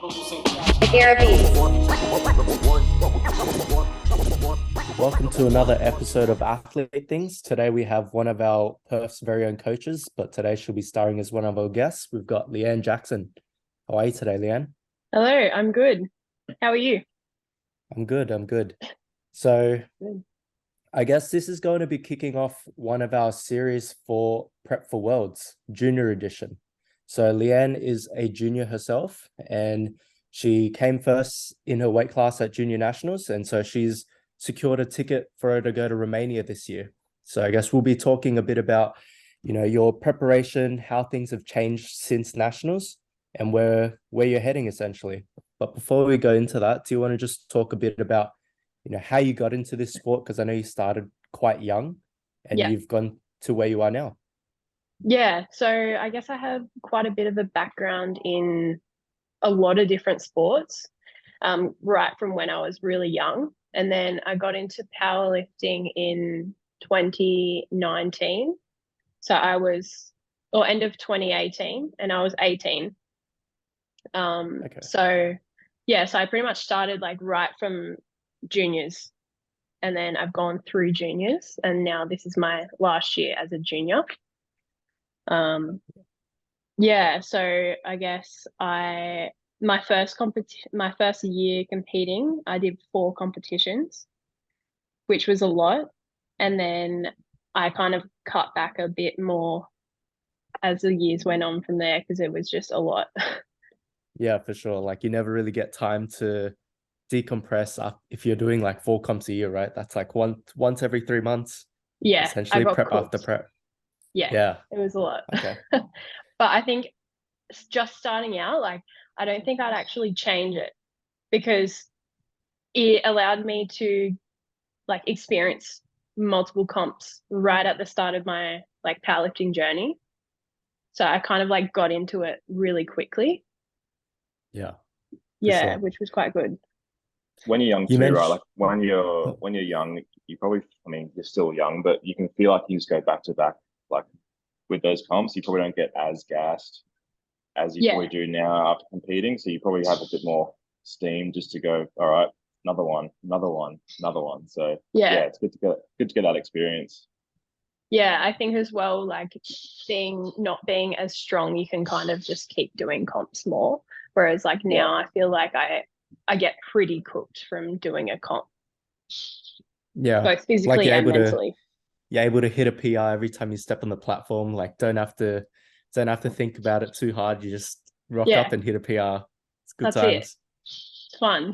Welcome to another episode of Athlete Things. Today we have one of our Perf's very own coaches, but today she'll be starring as one of our guests. We've got Leanne Jackson. How are you today, Leanne? Hello, I'm good. How are you? I'm good. So Good. I guess this is going to be kicking off one of our series for Prep for Worlds, Junior Edition. So Leanne is a junior herself, and she came first in her weight class at Junior Nationals, and so she's secured a ticket for her to go to Romania this year. So I guess we'll be talking a bit about, your preparation, how things have changed since Nationals, and where you're heading essentially. But before we go into that, do you want to just talk a bit about, how you got into this sport? Because I know you started quite young and Yeah. you've gone to where you are now. Yeah, so I guess I have quite a bit of a background in a lot of different sports, right from when I was really young. And then I got into powerlifting in 2019. So or end of 2018, and I was 18. Okay. So yeah, so I pretty much started like right from juniors, and then I've gone through juniors, and now this is my last year as a junior. Yeah, so I guess my first year competing, I did 4 competitions, which was a lot. And then I kind of cut back a bit more as the years went on from there because it was just a lot. Yeah, for sure. Like you never really get time to decompress up if you're doing like 4 comps a year, right? That's like once every 3 months, Yeah, I essentially got prep after cooked. prep. Yeah, Yeah. it was a lot. Okay. But I think just starting out, like, I don't think I'd actually change it because it allowed me to like experience multiple comps right at the start of my like powerlifting journey. So I kind of like got into it really quickly. Yeah, for Yeah, sure. which was quite good. When you're young You too, right? mentioned, Like when you're young, you probably, I mean, you're still young, but you can feel like you just go back to back. Like with those comps, you probably don't get as gassed as you Yeah, probably do now after competing. So you probably have a bit more steam just to go, all right, another one, another one, another one. So yeah. yeah, it's good to get that experience. Yeah, I think as well, like not being as strong, you can kind of just keep doing comps more. Whereas like Yeah. now I feel like I get pretty cooked from doing a comp, yeah, both like physically and mentally. you're able to hit a PR every time you step on the platform. Like don't have to think about it too hard. You just rock Yeah, up and hit a PR. It's good that's it. times. It's fun.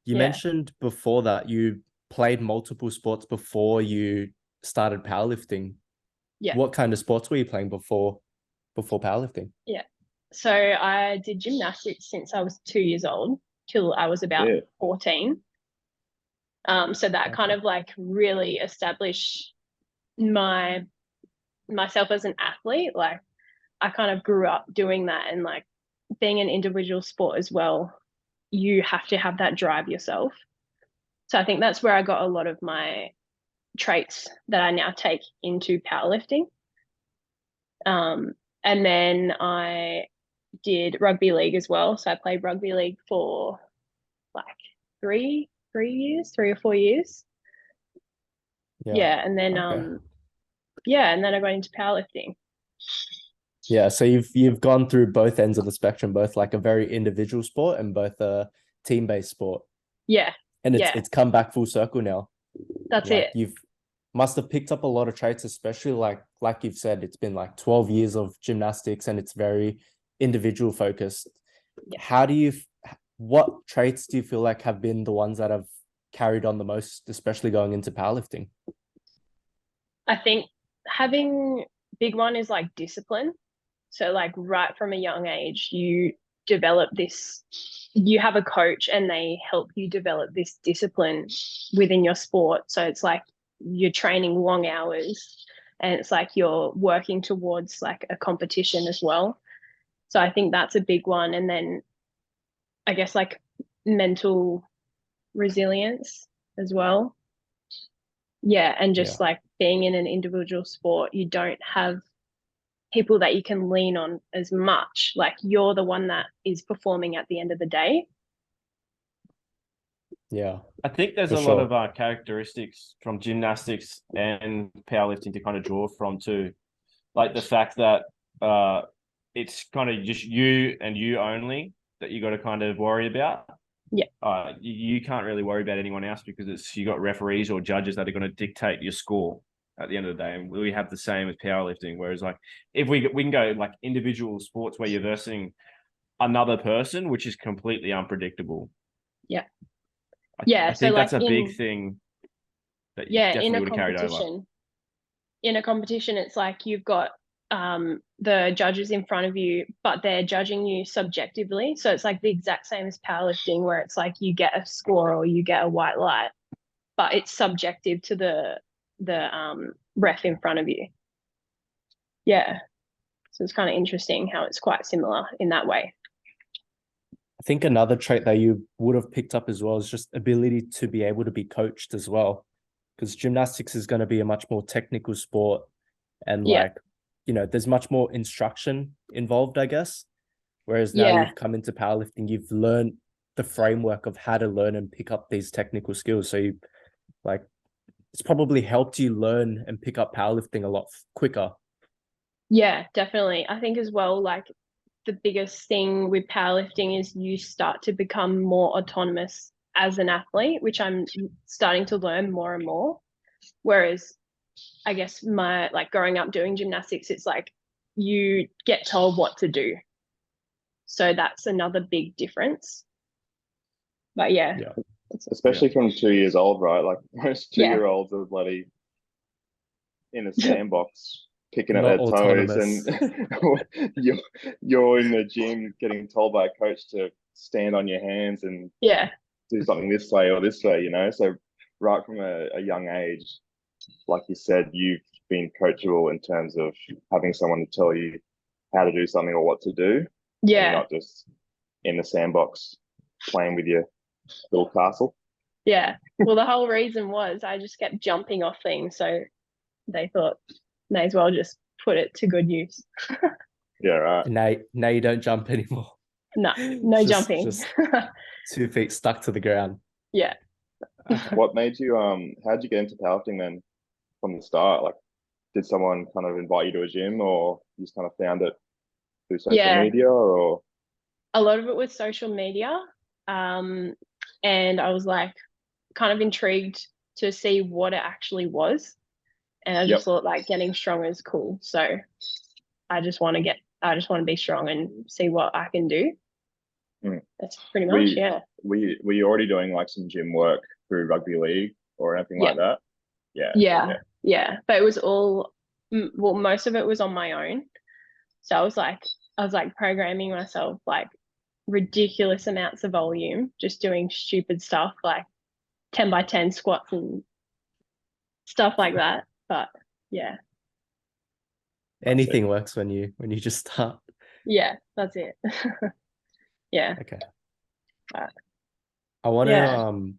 You Yeah. mentioned before that you played multiple sports before you started powerlifting. Yeah. What kind of sports were you playing before powerlifting? Yeah. So I did gymnastics since I was 2 years old till I was about Yeah. 14. So that kind Okay. of like really established my myself as an athlete. Like I kind of grew up doing that, and like being an individual sport as well, you have to have that drive yourself. So I think that's where I got a lot of my traits that I now take into powerlifting. Um, and then I did rugby league as well. So I played rugby league for like 3 years, 3 or 4 years. Yeah. Yeah, and then Okay. I got into powerlifting. Yeah, so you've gone through both ends of the spectrum, both like a very individual sport and both a team-based sport. Yeah, And it's yeah, it's come back full circle now. that's Like it. you've must have picked up a lot of traits, especially like you've said, it's been like 12 years of gymnastics and it's very individual focused. Yeah. How do you what traits do you feel like have been the ones that have carried on the most, especially going into powerlifting? I think having big one is like discipline. So like right from a young age, you have a coach and they help you develop this discipline within your sport. So it's like you're training long hours and it's like you're working towards like a competition as well. So I think that's a big one. And then I guess like mental resilience as well. Yeah. And Yeah. just like being in an individual sport, you don't have people that you can lean on as much. Like you're the one that is performing at the end of the day. Yeah, I think there's for a lot sure. of characteristics from gymnastics and powerlifting to kind of draw from too. Like the fact that it's kind of just you and you only that you got to kind of worry about. Yeah. You can't really worry about anyone else because you got referees or judges that are going to dictate your score at the end of the day. And we have the same as powerlifting. Whereas like if we can go like individual sports where you're versing another person, which is completely unpredictable. Yeah. I think that's a big thing that you definitely would have carried over. In a competition, it's like you've got the judges in front of you, but they're judging you subjectively. So it's like the exact same as powerlifting, where it's like you get a score or you get a white light, but it's subjective to the ref in front of you. Yeah. So it's kind of interesting how it's quite similar in that way. I think another trait that you would have picked up as well is just ability to be able to be coached as well, because gymnastics is going to be a much more technical sport, and like, you know, there's much more instruction involved, I guess. Whereas now you've come into powerlifting, you've learned the framework of how to learn and pick up these technical skills. So you like, it's probably helped you learn and pick up powerlifting a lot quicker. Yeah, definitely. I think as well, like the biggest thing with powerlifting is you start to become more autonomous as an athlete, which I'm starting to learn more and more. Whereas I guess my like growing up doing gymnastics, it's like you get told what to do. So that's another big difference. But yeah. Especially from 2 years old, right? Like most 2-year-olds are bloody in a sandbox picking up their toes, and you're in the gym getting told by a coach to stand on your hands and do something this way or this way, you know? So right from a young age, like you said, you've been coachable in terms of having someone to tell you how to do something or what to do. Yeah. And you're not just in the sandbox playing with your little castle. Yeah. Well, the whole reason was I just kept jumping off things. So they thought, may as well just put it to good use. Yeah, right. Now you don't jump anymore. No jumping. Just 2 feet stuck to the ground. Yeah. Okay. What made you how'd you get into powerlifting then from the start? Like, did someone kind of invite you to a gym, or you just kind of found it through social media, or? A lot of it was social media. And I was like kind of intrigued to see what it actually was. And I just thought like getting stronger is cool. So I just want to be strong and see what I can do. That's pretty much, Were you already doing like some gym work through rugby league or anything like that? Yeah. But it was all, well, most of it was on my own. So I was like programming myself like ridiculous amounts of volume, just doing stupid stuff like 10 by 10 squats and stuff like that. But yeah, anything works when you just start. Yeah, that's it. Yeah. Okay. I want to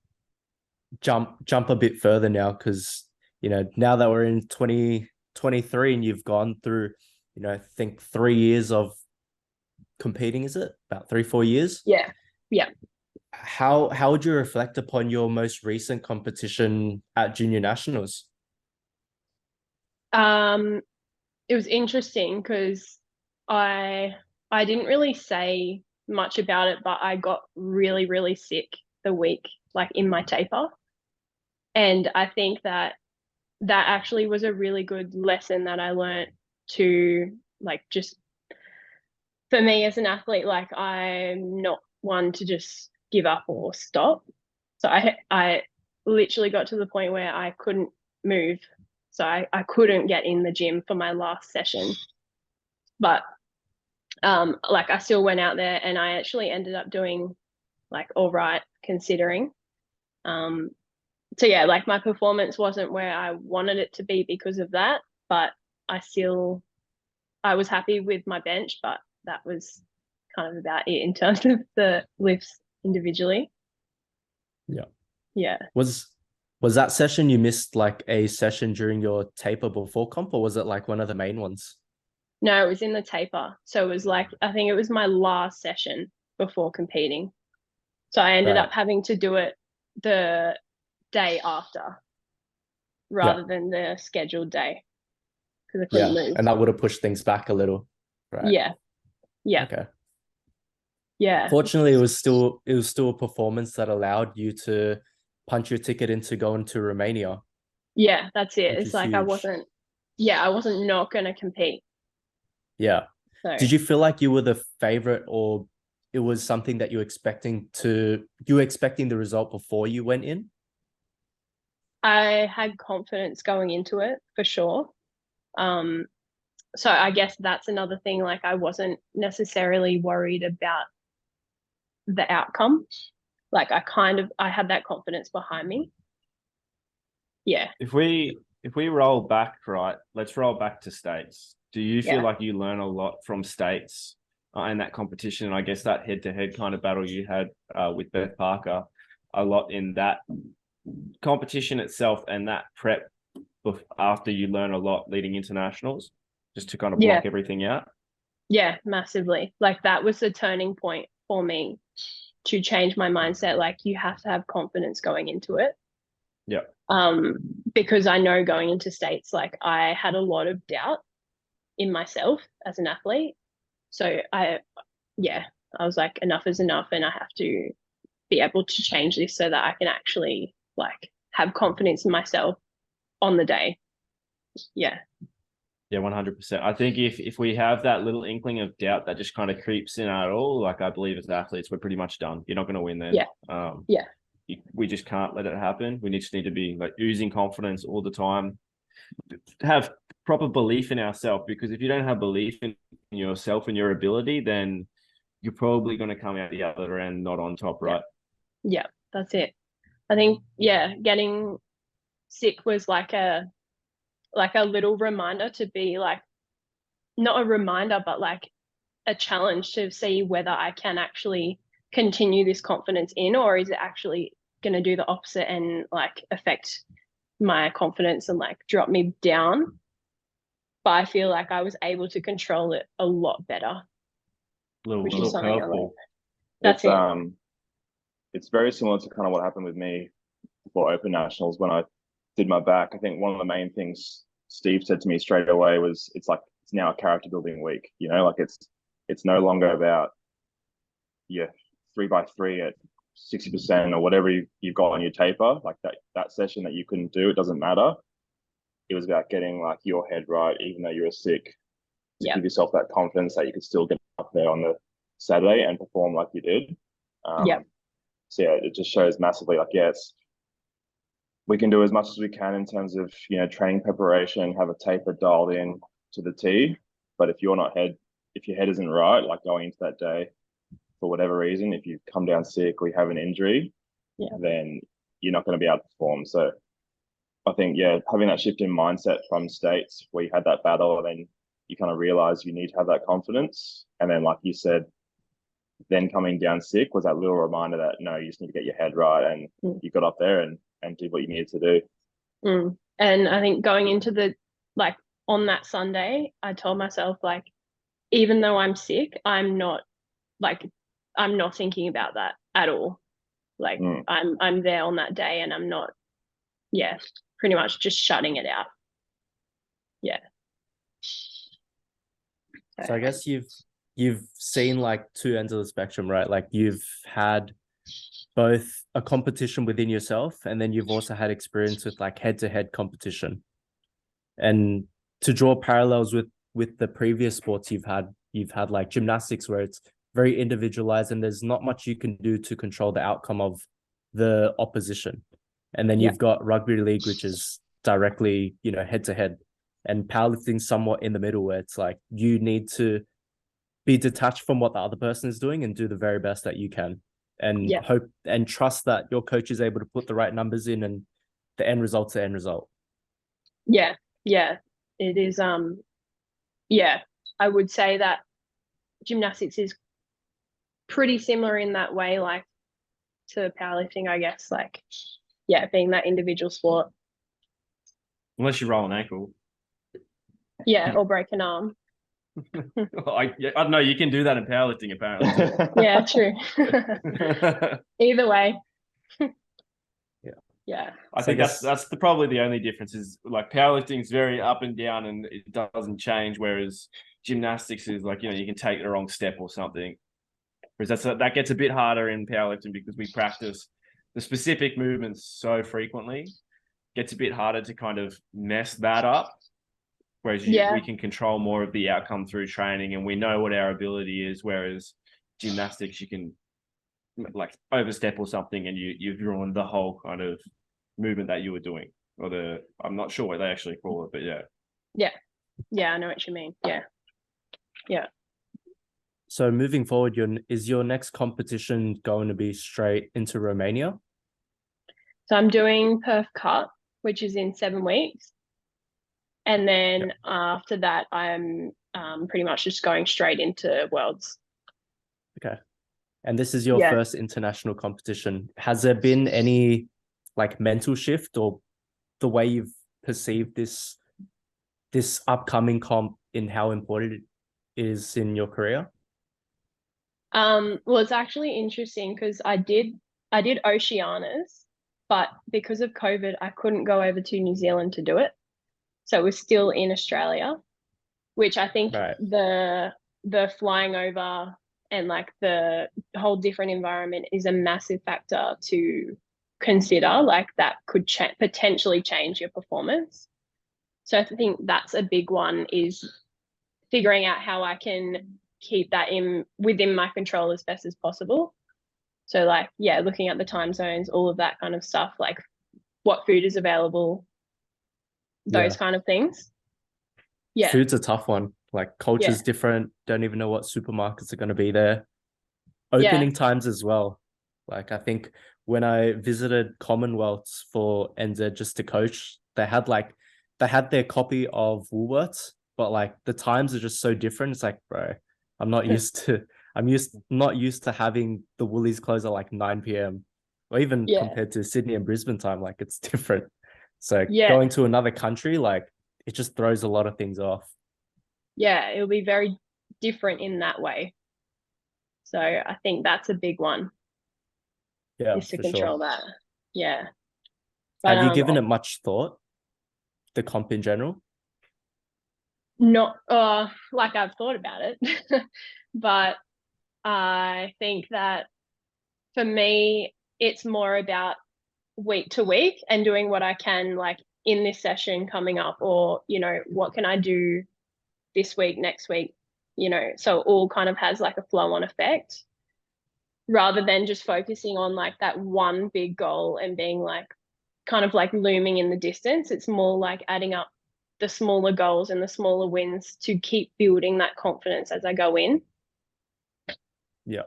jump a bit further now, because you know, now that we're in 2023 and you've gone through, you know, I think 3 years of competing, is it about 3-4 years? Yeah. How would you reflect upon your most recent competition at junior nationals? It was interesting because I didn't really say much about it, but I got really, really sick the week, like in my taper. And I think that actually was a really good lesson that I learned to, like, just for me as an athlete, like I'm not one to just give up or stop. So I literally got to the point where I couldn't move. So I couldn't get in the gym for my last session. But like I still went out there and I actually ended up doing like all right considering. So yeah, like my performance wasn't where I wanted it to be because of that, but I was happy with my bench, but that was kind of about it in terms of the lifts individually. Yeah. Was that session you missed like a session during your taper before comp, or was it like one of the main ones? No, it was in the taper. So it was like, I think it was my last session before competing. So I ended up having to do it the day after rather than the scheduled day because I couldn't move. And that would have pushed things back a little, right? Yeah. Okay. Yeah. Fortunately, it was still a performance that allowed you to punch your ticket into going to Romania. Yeah, that's it. Which it's is like huge. I wasn't not going to compete. Yeah. So Did you feel like you were the favorite, or it was something that you were expecting the result before you went in? I had confidence going into it for sure. So I guess that's another thing. Like I wasn't necessarily worried about the outcome. Like I had that confidence behind me. Yeah. If we roll back, right, let's roll back to states. Do you feel Yeah. like you learn a lot from states in that competition? And I guess that head-to-head kind of battle you had with Beth Parker, a lot in that competition itself and that prep after you learn a lot leading internationals, just to kind of block everything out? Yeah, massively. Like that was the turning point for me to change my mindset. Like you have to have confidence going into it. Yeah. Because I know going into states, like I had a lot of doubt in myself as an athlete. So I was like, enough is enough, and I have to be able to change this so that I can actually like have confidence in myself on the day. Yeah. Yeah, 100%. I think if we have that little inkling of doubt that just kind of creeps in at all, like I believe as athletes, we're pretty much done. You're not going to win then. Yeah. We just can't let it happen. We just need to be like oozing confidence all the time, have proper belief in ourselves, because if you don't have belief in yourself and your ability, then you're probably going to come out the other end not on top, right? Yeah, that's it. I think, getting sick was like a little reminder to be like, not a reminder, but like a challenge to see whether I can actually continue this confidence in, or is it actually going to do the opposite and like affect my confidence and like drop me down. But I feel like I was able to control it a lot better. Which is something I learned. That's it. It's very similar to kind of what happened with me for Open Nationals when I did my back. I think one of the main things Steve said to me straight away was, it's now a character building week. Like it's no longer about 3x3 at 60% or whatever you've got on your taper, like that session that you couldn't do. It doesn't matter. It was about getting like your head right, even though you were sick, to give yourself that confidence that you could still get up there on the Saturday and perform like you did. So it just shows massively like, we can do as much as we can in terms of, training preparation, have a taper dialed in to the T. But if your head isn't right, like going into that day, for whatever reason, if you come down sick or you have an injury, then you're not going to be able to perform. So I think, having that shift in mindset from states where you had that battle, and then you kind of realize you need to have that confidence. And then, like you said, then coming down sick was that little reminder that, no, you just need to get your head right. And you got up there and did what you needed to do. And I think going into on that Sunday, I told myself, like, even though I'm sick, I'm not thinking about that at all. Like I'm there on that day and I'm not, pretty much just shutting it out. Yeah. So I guess you've seen like two ends of the spectrum, right? Like you've had both a competition within yourself, and then you've also had experience with like head-to-head competition. And to draw parallels with the previous sports you've had like gymnastics, where it's very individualized and there's not much you can do to control the outcome of the opposition. And then you've got rugby league, which is directly, head to head, and powerlifting somewhat in the middle, where it's like you need to be detached from what the other person is doing and do the very best that you can, and hope and trust that your coach is able to put the right numbers in, and the end result's the end result. Yeah. It is. I would say that gymnastics is pretty similar in that way, like to powerlifting, I guess. Like, being that individual sport. Unless you roll an ankle. Yeah, or break an arm. I don't know. You can do that in powerlifting, apparently. Yeah, true. Either way. Yeah. Yeah. I So think guess, that's probably the only difference is like powerlifting is very up and down and it doesn't change, whereas gymnastics is like, you can take the wrong step or something. Whereas that gets a bit harder in powerlifting because we practice the specific movements so frequently. Gets a bit harder to kind of mess that up. Whereas we can control more of the outcome through training and we know what our ability is. Whereas gymnastics, you can like overstep or something and you've ruined the whole kind of movement that you were doing. Or I'm not sure what they actually call it, but yeah. Yeah, I know what you mean. Yeah. so moving forward, is your next competition going to be straight into Romania? So I'm doing Perf Cup, which is in 7 weeks. And then after that, I'm pretty much just going straight into Worlds. Okay. And this is your first international competition. Has there been any like mental shift or the way you've perceived this upcoming comp in how important it is in your career? Well, it's actually interesting because I did Oceanias, but because of COVID, I couldn't go over to New Zealand to do it. So it was still in Australia, which I think the flying over and like the whole different environment is a massive factor to consider. Like that could potentially change your performance. So I think that's a big one, is figuring out how I can keep that within my control as best as possible. So like, looking at the time zones, all of that kind of stuff, like what food is available, those kind of things. Yeah. Food's a tough one. Like culture's different. Don't even know what supermarkets are going to be there. Opening times as well. Like I think when I visited Commonwealths for NZ just to coach, they had their copy of Woolworths, but like the times are just so different. It's like, bro, I'm not used to having the Woolies close at like 9 p.m. or even compared to Sydney and Brisbane time, like it's different. So going to another country, like it just throws a lot of things off. Yeah, it'll be very different in that way. So I think that's a big one. Yeah, is to control that. Yeah. But, have you given it much thought, the comp in general? Not like I've thought about it, but I think that for me, it's more about week to week and doing what I can, like in this session coming up, or, what can I do this week, next week, so it all kind of has like a flow on effect rather than just focusing on like that one big goal and being like kind of like looming in the distance. It's more like adding up the smaller goals and the smaller wins to keep building that confidence as I go in. Yeah,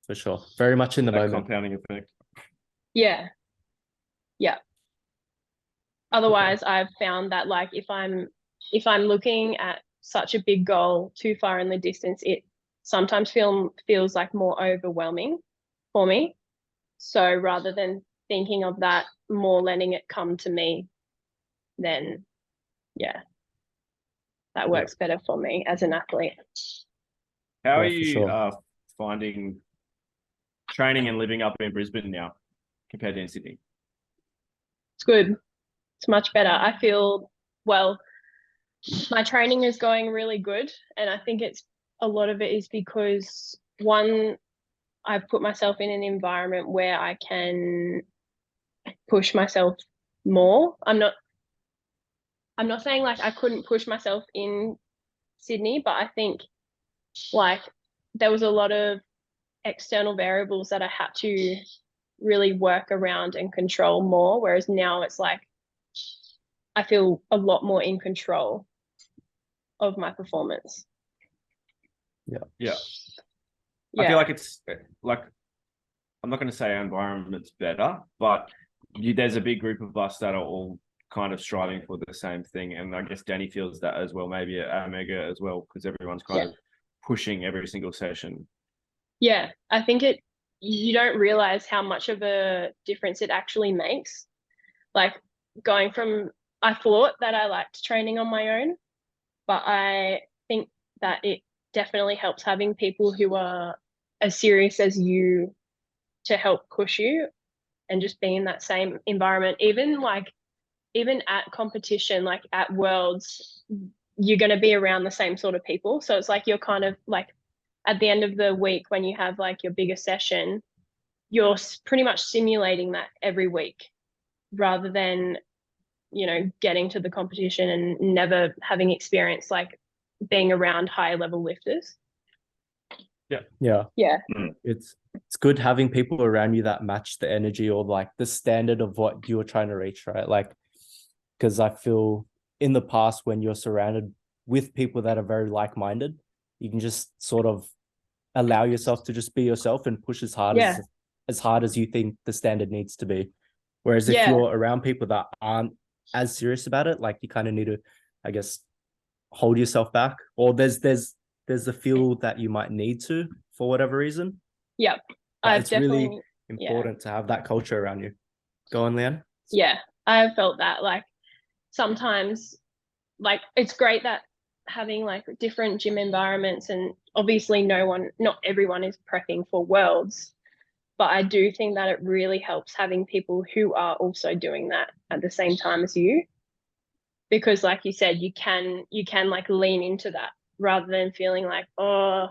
for sure. Very much in the moment. Compounding effect. Yeah. Otherwise, I've found that like if I'm looking at such a big goal too far in the distance, it sometimes feels like more overwhelming for me. So rather than thinking of that, more letting it come to me, then that works better for me as an athlete. How are you finding training and living up in Brisbane now compared to in Sydney? It's good. It's much better. I feel, well, my training is going really good. And I think a lot of it is because, one, I've put myself in an environment where I can push myself more. I'm not saying like I couldn't push myself in Sydney, but I think like there was a lot of external variables that I had to really work around and control more. Whereas now it's like I feel a lot more in control of my performance. Yeah. I feel like it's like, I'm not going to say our environment's better, but there's a big group of us that are all kind of striving for the same thing. And I guess Danny feels that as well, maybe at Omega as well, because everyone's kind of pushing every single session. Yeah, I think you don't realize how much of a difference it actually makes. Like going from, I thought that I liked training on my own, but I think that it definitely helps having people who are as serious as you to help push you and just be in that same environment. Even at competition, like at Worlds, you're going to be around the same sort of people. So it's like you're kind of like at the end of the week when you have like your bigger session, you're pretty much simulating that every week rather than, you know, getting to the competition and never having experience like being around higher level lifters. Yeah. Mm. It's good having people around you that match the energy or like the standard of what you're trying to reach, right? Like, because I feel in the past when you're surrounded with people that are very like-minded, you can just sort of allow yourself to just be yourself and push as hard as you think the standard needs to be. Whereas if you're around people that aren't as serious about it, like you kind of need to, I guess, hold yourself back, or there's a feel that you might need to for whatever reason. Yep. It's really important to have that culture around you. Go on, Leanne. Yeah, I've felt that. Like sometimes, like it's great that having like different gym environments, and obviously not everyone is prepping for Worlds, but I do think that it really helps having people who are also doing that at the same time as you, because like you said, you can like lean into that rather than feeling like, oh,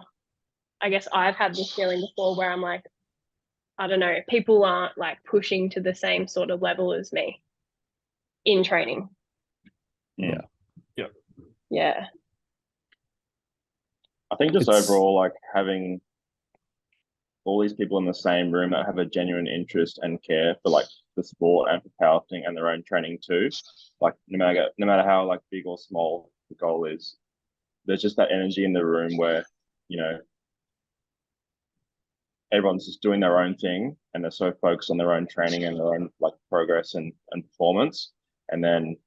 I guess I've had this feeling before where I'm like, I don't know, people aren't like pushing to the same sort of level as me in training. Yeah. Yeah. I think just overall, like having all these people in the same room that have a genuine interest and care for like the sport and for powerlifting and their own training too. Like no matter how like big or small the goal is, there's just that energy in the room where, you know, everyone's just doing their own thing and they're so focused on their own training and their own like progress and performance. And then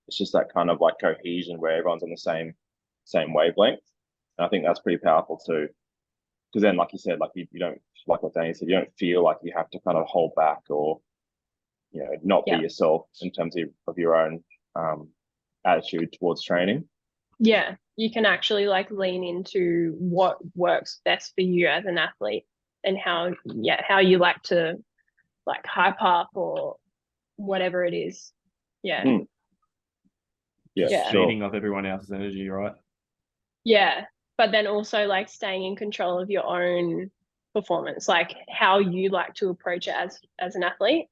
it's just that kind of like cohesion where everyone's on the same wavelength. And I think that's pretty powerful too. Because then, like you said, like you don't, like what Danny said, you don't feel like you have to kind of hold back or, you know, not be yourself in terms of your own attitude towards training. Yeah, you can actually like lean into what works best for you as an athlete and how you like to like hype up or whatever it is. Yeah. Yeah, feeding off everyone else's energy, right? Yeah, but then also like staying in control of your own performance, like how you like to approach it as an athlete.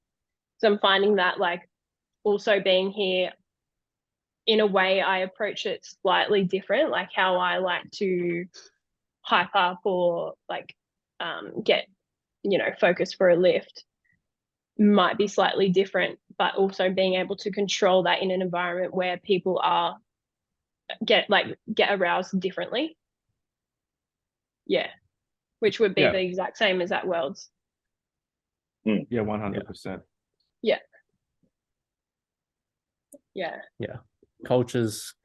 So I'm finding that like also being here, in a way I approach it slightly different, like how I like to hype up or like get, you know, focus for a lift might be slightly different, but also being able to control that in an environment where people are get aroused differently. Yeah, which would be the exact same as at Worlds. Yeah, 100%. Yeah. Culture's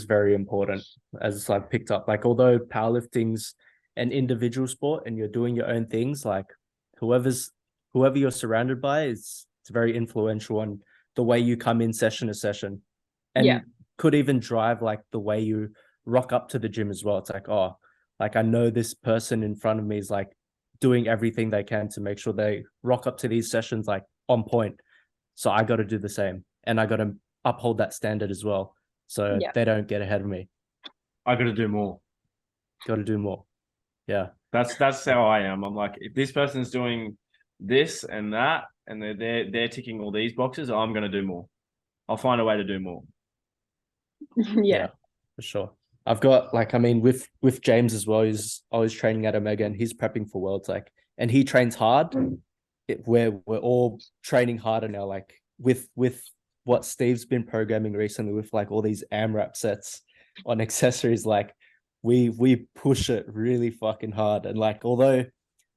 very important, as I've picked up. Like, although powerlifting's an individual sport and you're doing your own things, like whoever you're surrounded by it's very influential on the way you come in session to session, and could even drive like the way you rock up to the gym as well. It's like, oh, like I know this person in front of me is like doing everything they can to make sure they rock up to these sessions like on point, so I got to do the same, and I got to uphold that standard as well, so they don't get ahead of me. I got to do more. Got to do more. Yeah, that's how I am. I'm like, if this person's doing this and that, and they're ticking all these boxes, I'm going to do more. I'll find a way to do more. Yeah, for sure. I've got like, I mean, with James as well, he's always training at Omega and he's prepping for Worlds, like, and he trains hard. We're all training harder now, like with what Steve's been programming recently with like all these AMRAP sets on accessories, like we push it really fucking hard. And like, although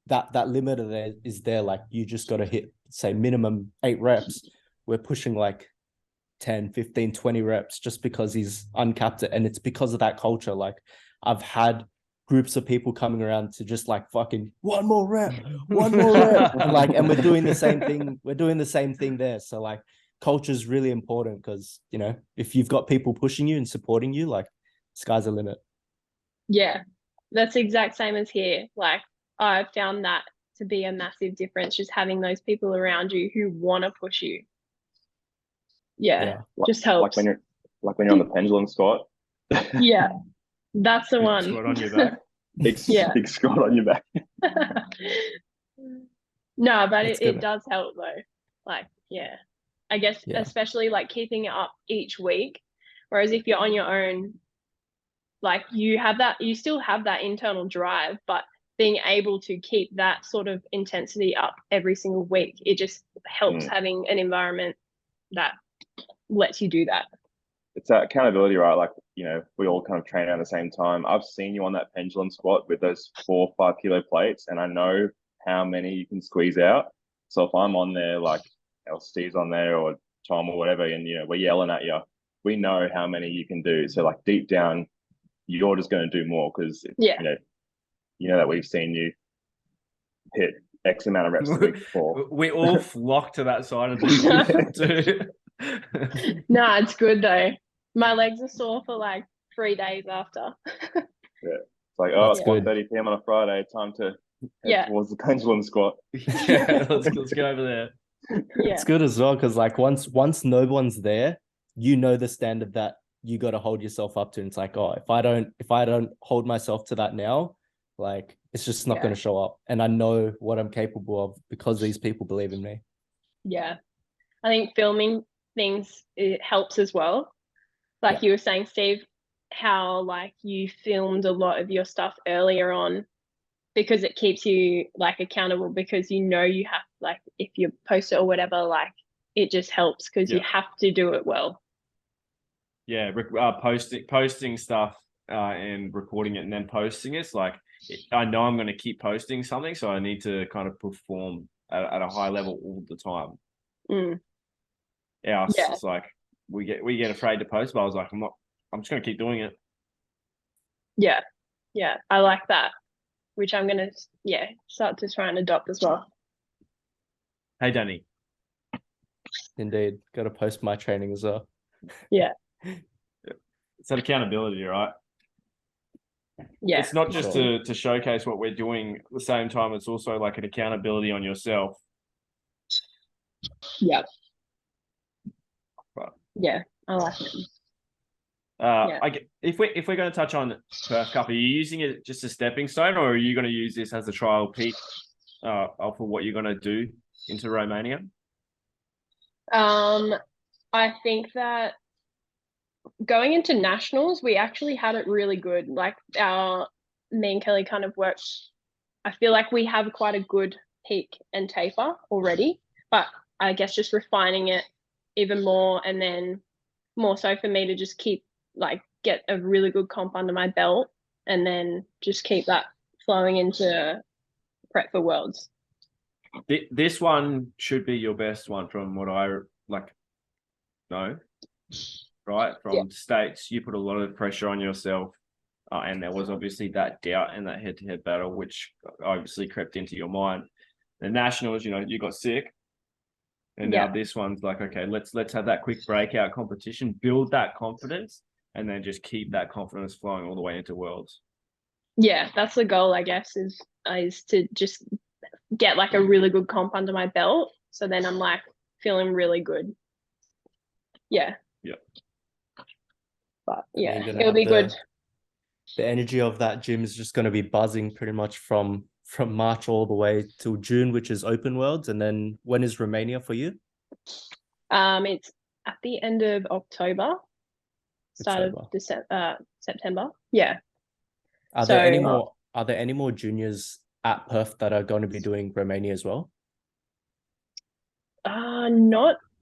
that limiter is there, like you just got to hit, say, minimum 8 reps, we're pushing like 10, 15, 20 reps just because he's uncapped it. And it's because of that culture. Like I've had groups of people coming around to just like fucking one more rep. And like, and we're doing the same thing. We're doing the same thing there. So like culture is really important because, you know, if you've got people pushing you and supporting you, like sky's the limit. Yeah, that's the exact same as here. Like I found that to be a massive difference, just having those people around you who want to push you. Yeah, just helps. Like when you're on the pendulum squat. Yeah, that's the one. Squat on your back. Big squat on your back. No, but it does help though. Like, yeah, I guess especially like keeping it up each week. Whereas if you're on your own, like you still have that internal drive, but being able to keep that sort of intensity up every single week, it just helps having an environment that lets you do that. It's that accountability, right? Like, we all kind of train at the same time. I've seen you on that pendulum squat with those 4 or 5 kilo plates, and I know how many you can squeeze out. So if I'm on there, like, Steve's on there or Tom or whatever, and we're yelling at you, we know how many you can do. So like deep down, you're just going to do more because you know that we've seen you hit X amount of reps the week before. We all flock to that side of the gym. No, it's good though. My legs are sore for like 3 days after. Yeah. It's like, it's 1:30 p.m. on a Friday. Time to head towards the pendulum squat. Yeah, let's go over there. Yeah. It's good as well because like once no one's there, the standard that you got to hold yourself up to. And it's like, if I don't hold myself to that now, like it's just not going to show up. And I know what I'm capable of because these people believe in me. Yeah. I think filming things, it helps as well. Like you were saying, Steve, how like you filmed a lot of your stuff earlier on because it keeps you like accountable because you have like if you post it or whatever, like it just helps because you have to do it well. Yeah, posting stuff and recording it and then posting it's like I know I'm going to keep posting something, so I need to kind of perform at a high level all the time. It's like we get afraid to post, but I was like, I'm just going to keep doing it. Yeah, I like that, which I'm going to start to try and adopt as well. Hey, Danny. Indeed, got to post my training as well. Yeah. It's that accountability, right? Yeah. It's not just to showcase what we're doing at the same time, it's also like an accountability on yourself. Yeah. Right. Yeah, I like it. If we're going to touch on Perf Cup, are you using it just a stepping stone, or are you going to use this as a trial peak for what you're going to do into Romania? I think that going into nationals, we actually had it really good. Like me and Kelly kind of worked. I feel like we have quite a good peak and taper already, but I guess just refining it even more, and then more so for me to just get a really good comp under my belt, and then just keep that flowing into prep for Worlds. This one should be your best one from what I know. Right, from States, you put a lot of pressure on yourself, and there was obviously that doubt and that head-to-head battle, which obviously crept into your mind. The nationals, you got sick, and now this one's like, okay, let's have that quick breakout competition, build that confidence, and then just keep that confidence flowing all the way into Worlds. Yeah, that's the goal, I guess, is to just get like a really good comp under my belt, so then I'm like feeling really good. Yeah. But it'll be good. The energy of that gym is just going to be buzzing pretty much from March all the way till June, which is Open Worlds. And then when is Romania for you? It's at the end of October, start of September. Yeah. Are there any more juniors at Perth that are going to be doing Romania as well?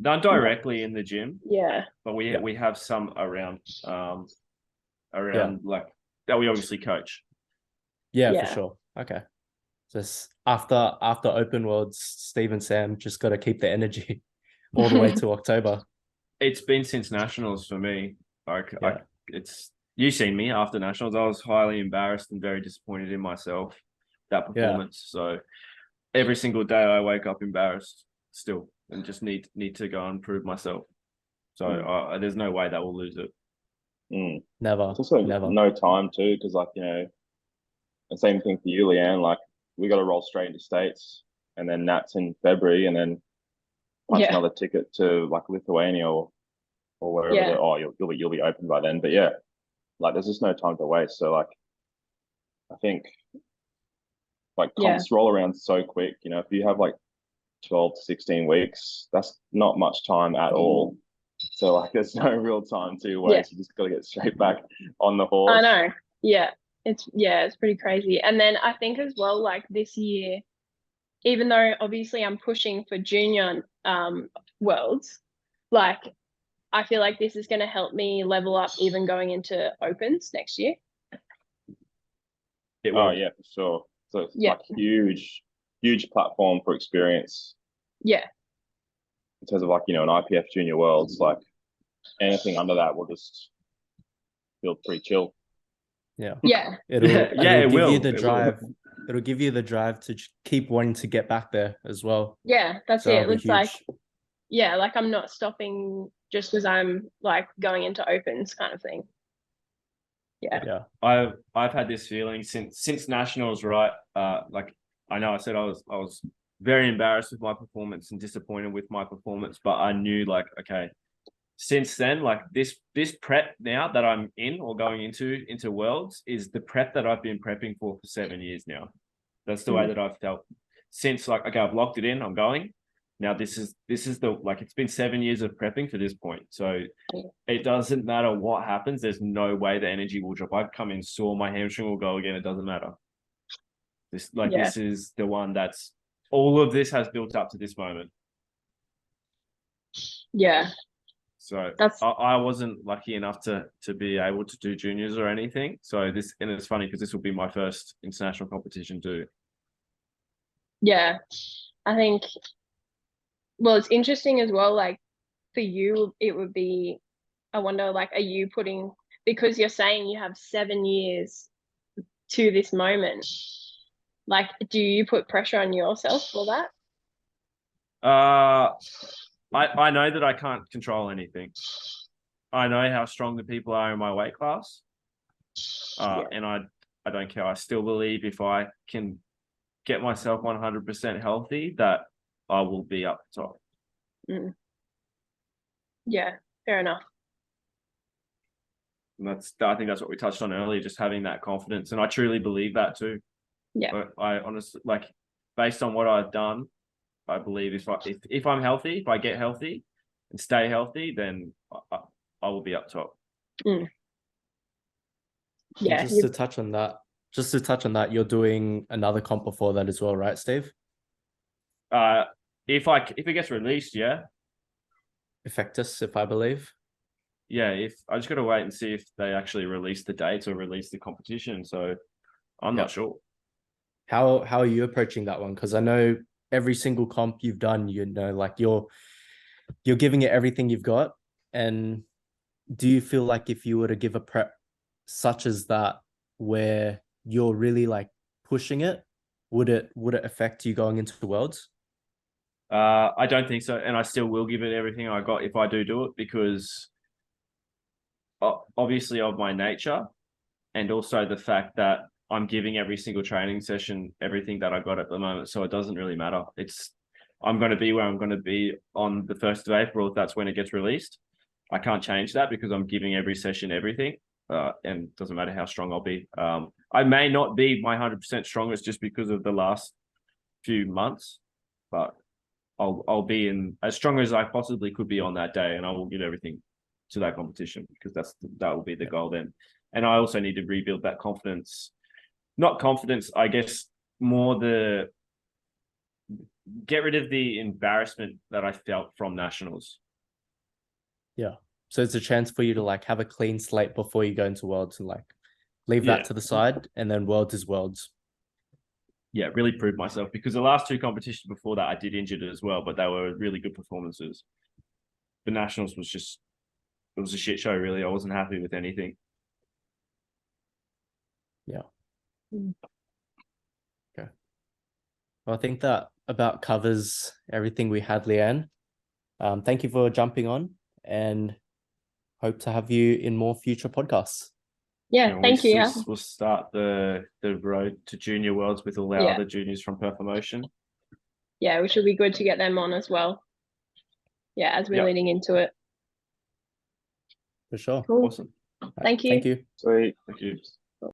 Not directly in the gym. Yeah. But we have some around like that we obviously coach. Yeah, for sure. Okay. Just after Open Worlds, Steve and Sam just got to keep the energy all the way to October. It's been since nationals for me. You've seen me after nationals. I was highly embarrassed and very disappointed in myself, that performance. So every single day I wake up embarrassed still and just need to go and prove myself. So there's no way that we'll lose it. Never. It's also Never. no time too, because like, you know, the same thing for you, Leanne. Like we got to roll straight into States, and then Nats in February, and then punch another ticket to like Lithuania or wherever. Oh, you'll be open by then. But yeah, like there's just no time to waste. So like, I think like comps roll around so quick. You know, if you have like 12 to 16 weeks, that's not much time at all. So like there's no real time to waste. You just got to get straight back on the horse. I know. Yeah. It's pretty crazy. And then I think as well, like this year, even though obviously I'm pushing for junior worlds, like I feel like this is going to help me level up even going into opens next year. Oh yeah, for sure. So it's like huge platform for experience. Yeah. In terms of like, you know, an IPF Junior Worlds, like anything under that will just feel pretty chill. Yeah. Yeah. It'll give you the It drive. will. It'll give you the drive to keep wanting to get back there as well. Yeah, that's So it. It's like, like I'm not stopping just because I'm like going into opens kind of thing. Yeah. I've had this feeling since nationals, right? Like I know I said I was very embarrassed with my performance and disappointed with my performance, but I knew like, okay, since then, like this prep now that I'm in or going into worlds is the prep that I've been prepping for 7 years now. That's the way that I've felt since like, okay, I've locked it in, I'm going. Now this is the, like, it's been 7 years of prepping for this point. So it doesn't matter what happens. There's no way the energy will drop. I come in sore, my hamstring will go again. It doesn't matter. This is the one that's all of this has built up to this moment. Yeah. So I wasn't lucky enough to be able to do juniors or anything. So and it's funny because this will be my first international competition too. Yeah. I think, well, it's interesting as well, like for you, it would be, I wonder, like, are you putting, because you're saying you have 7 years to this moment, like, do you put pressure on yourself for that? I know that I can't control anything. I know how strong the people are in my weight class. And I don't care. I still believe if I can get myself 100% healthy, that I will be up top. Yeah, fair enough. And I think that's what we touched on earlier, just having that confidence. And I truly believe that too. Yeah. But I honestly, like, based on what I've done, I believe if I'm healthy, if I get healthy and stay healthy, then I will be up top. Yeah. Just to touch on that, you're doing another comp before that as well, right, Steve? If it gets released, yeah. Effectus, if I believe. Yeah, if I just got to wait and see if they actually release the dates or release the competition. So I'm not sure. How are you approaching that one? Because I know every single comp you've done, you know, like you're giving it everything you've got. And do you feel like if you were to give a prep such as that, where you're really like pushing it, would it affect you going into the worlds? I don't think so, and I still will give it everything I got if I do it, because obviously of my nature, and also the fact that I'm giving every single training session everything that I got at the moment, so it doesn't really matter. I'm going to be where I'm going to be on the 1st of April. If that's when it gets released, I can't change that because I'm giving every session everything, and it doesn't matter how strong I'll be. I may not be my 100% strongest just because of the last few months, but I'll be in as strong as I possibly could be on that day, and I will give everything to that competition because that will be the goal then. And I also need to rebuild that confidence. Not confidence, I guess, more get rid of the embarrassment that I felt from nationals. Yeah. So it's a chance for you to like have a clean slate before you go into worlds and like leave that to the side, and then worlds is worlds. Yeah, really prove myself, because the last 2 competitions before that I did injured as well, but they were really good performances. The nationals it was a shit show, really. I wasn't happy with anything. Yeah. Okay. Well, I think that about covers everything we had, Leanne. Thank you for jumping on, and hope to have you in more future podcasts. Yeah, And thank you. We'll start the road to Junior Worlds with all our other juniors from Performotion. Yeah, which will be good to get them on as well. Yeah, as we're leading into it. For sure. Cool. Awesome. Thank you. Thank you. Sweet. Thank you.